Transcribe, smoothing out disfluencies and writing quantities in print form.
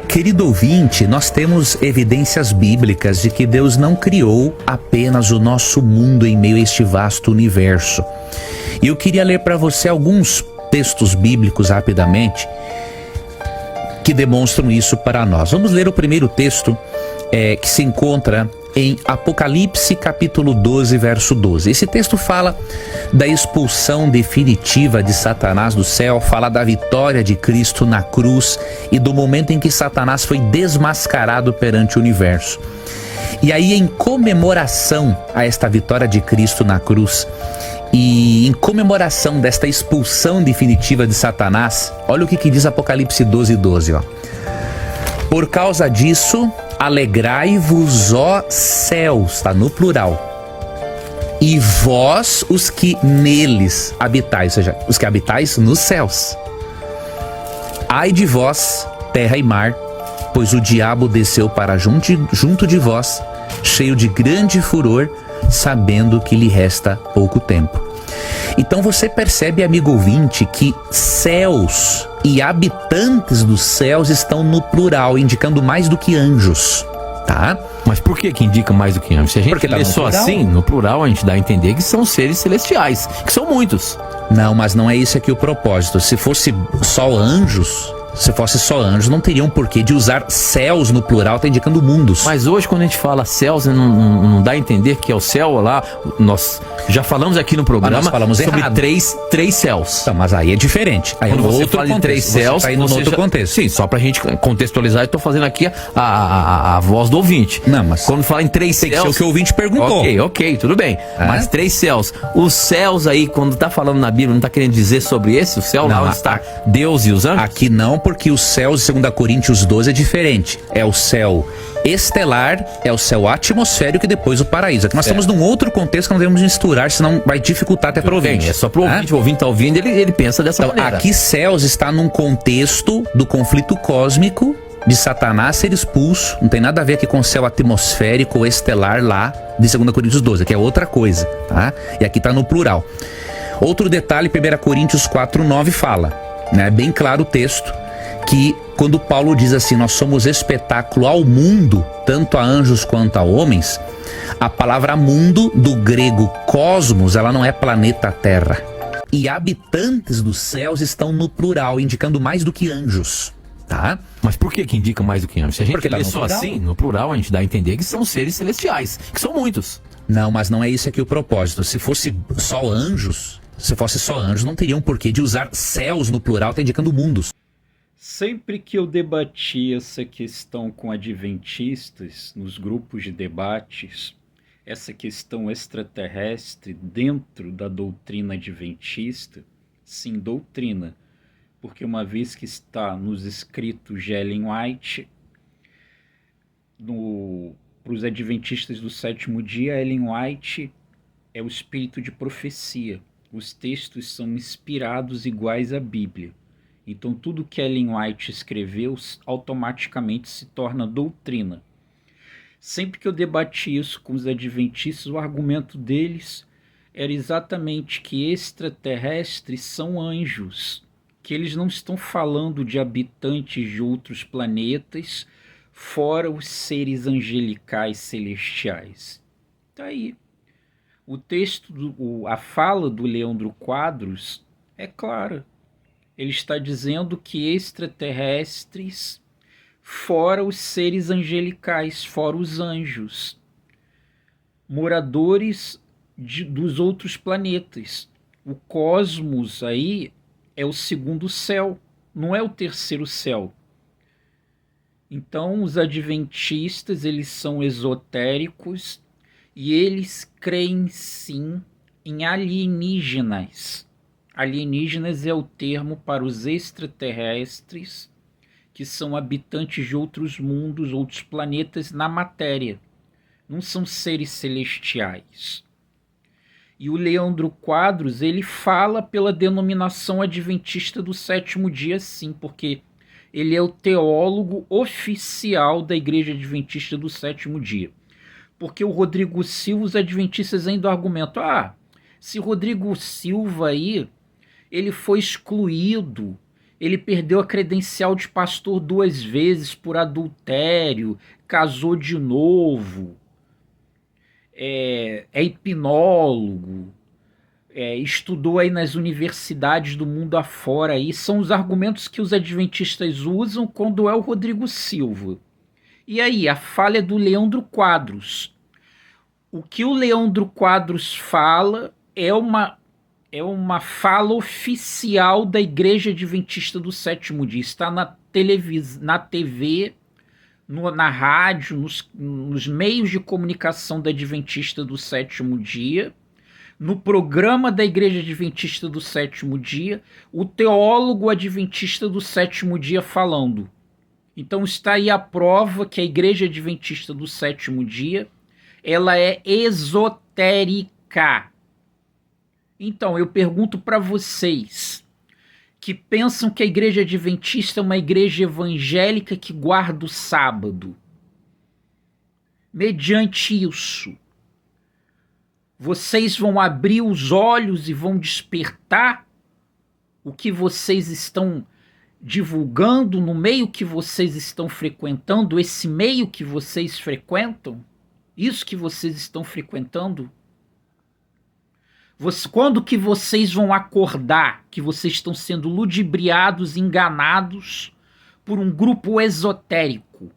Querido ouvinte, nós temos evidências bíblicas de que Deus não criou apenas o nosso mundo em meio a este vasto universo. E eu queria ler para você alguns textos bíblicos rapidamente que demonstram isso para nós. Vamos ler o primeiro texto que se encontra em Apocalipse capítulo 12, verso 12. Esse texto fala da expulsão definitiva de Satanás do céu, fala da vitória de Cristo na cruz e do momento em que Satanás foi desmascarado perante o universo. E aí, em comemoração a esta vitória de Cristo na cruz e em comemoração desta expulsão definitiva de Satanás, olha o que diz Apocalipse 12, 12, ó. Por causa disso, alegrai-vos, ó céus, está no plural, e vós os que neles habitais, ou seja, os que habitais nos céus. Ai de vós, terra e mar, pois o diabo desceu para junto de vós, cheio de grande furor, sabendo que lhe resta pouco tempo. Então você percebe, amigo ouvinte, que céus e habitantes dos céus estão no plural, indicando mais do que anjos, tá? Mas por que indica mais do que anjos? Se a gente lê só assim, no plural, a gente dá a entender que são seres celestiais, que são muitos. Não, mas não é esse aqui o propósito. Se fosse só anjos, não teriam porquê de usar céus no plural, tá indicando mundos. Mas hoje, quando a gente fala céus, não dá a entender que é o céu lá. Nós já falamos aqui no programa sobre três céus. Então, mas aí é diferente. Aí quando você fala de três céus, você tá indo no outro contexto. Sim, só pra gente contextualizar, eu tô fazendo aqui a voz do ouvinte. Não, mas quando fala em três céus, tem que ser o que o ouvinte perguntou. Ok, tudo bem. Mas três céus. Os céus aí, quando tá falando na Bíblia, não tá querendo dizer sobre esse? O céu lá onde está Deus e os anjos? Aqui não, porque os céus, 2 Coríntios 12, é diferente. É o céu estelar, é o céu atmosférico e depois o paraíso. Aqui nós estamos num outro contexto que não devemos misturar, senão vai dificultar até para o ouvinte. É só para o ouvinte. O ouvinte tá ouvindo, ele pensa dessa maneira. Aqui céus está num contexto do conflito cósmico de Satanás ser expulso. Não tem nada a ver aqui com o céu atmosférico ou estelar lá de 2 Coríntios 12, que é outra coisa, tá? E aqui está no plural. Outro detalhe, 1 Coríntios 4, 9 fala, né? Bem claro o texto, que quando Paulo diz assim, nós somos espetáculo ao mundo, tanto a anjos quanto a homens, a palavra mundo, do grego cosmos, ela não é planeta Terra. E habitantes dos céus estão no plural, indicando mais do que anjos, tá? Mas por que indica mais do que anjos? Se a gente lê só assim, no plural, a gente dá a entender que são seres celestiais, que são muitos. Não, mas não é isso aqui o propósito. Se fosse só anjos, não teriam porquê de usar céus no plural, tá indicando mundos. Sempre que eu debati essa questão com adventistas, nos grupos de debates, essa questão extraterrestre dentro da doutrina adventista, sim, doutrina, porque uma vez que está nos escritos de Ellen White, para os adventistas do sétimo dia, Ellen White é o espírito de profecia. Os textos são inspirados iguais à Bíblia. Então, tudo que Ellen White escreveu automaticamente se torna doutrina. Sempre que eu debati isso com os adventistas, o argumento deles era exatamente que extraterrestres são anjos, que eles não estão falando de habitantes de outros planetas, fora os seres angelicais celestiais. Tá aí. O texto, a fala do Leandro Quadros é clara. Ele está dizendo que extraterrestres, fora os seres angelicais, fora os anjos, moradores dos outros planetas. O cosmos aí é o segundo céu, não é o terceiro céu. Então, os adventistas, eles são esotéricos e eles creem sim em alienígenas. Alienígenas é o termo para os extraterrestres, que são habitantes de outros mundos, outros planetas na matéria. Não são seres celestiais. E o Leandro Quadros, ele fala pela denominação adventista do sétimo dia, sim, porque ele é o teólogo oficial da Igreja Adventista do sétimo dia. Porque o Rodrigo Silva, os adventistas ainda argumentam, se Rodrigo Silva aí, ele foi excluído Ele perdeu a credencial de pastor 2 vezes por adultério, casou de novo, é hipnólogo, estudou aí nas universidades do mundo afora. Aí são os argumentos que os adventistas usam quando é o Rodrigo Silva. E aí, a falha do Leandro Quadros. O que o Leandro Quadros fala é uma fala oficial da Igreja Adventista do Sétimo Dia. Está na TV, na rádio, nos meios de comunicação da Adventista do Sétimo Dia, no programa da Igreja Adventista do Sétimo Dia, o teólogo adventista do Sétimo Dia falando. Então está aí a prova que a Igreja Adventista do Sétimo Dia, ela é esotérica. Então eu pergunto para vocês que pensam que a Igreja Adventista é uma igreja evangélica que guarda o sábado. Mediante isso, vocês vão abrir os olhos e vão despertar o que vocês estão divulgando no meio que vocês estão frequentando, esse meio que vocês frequentam, isso que vocês estão frequentando? Quando que vocês vão acordar que vocês estão sendo ludibriados, enganados por um grupo esotérico?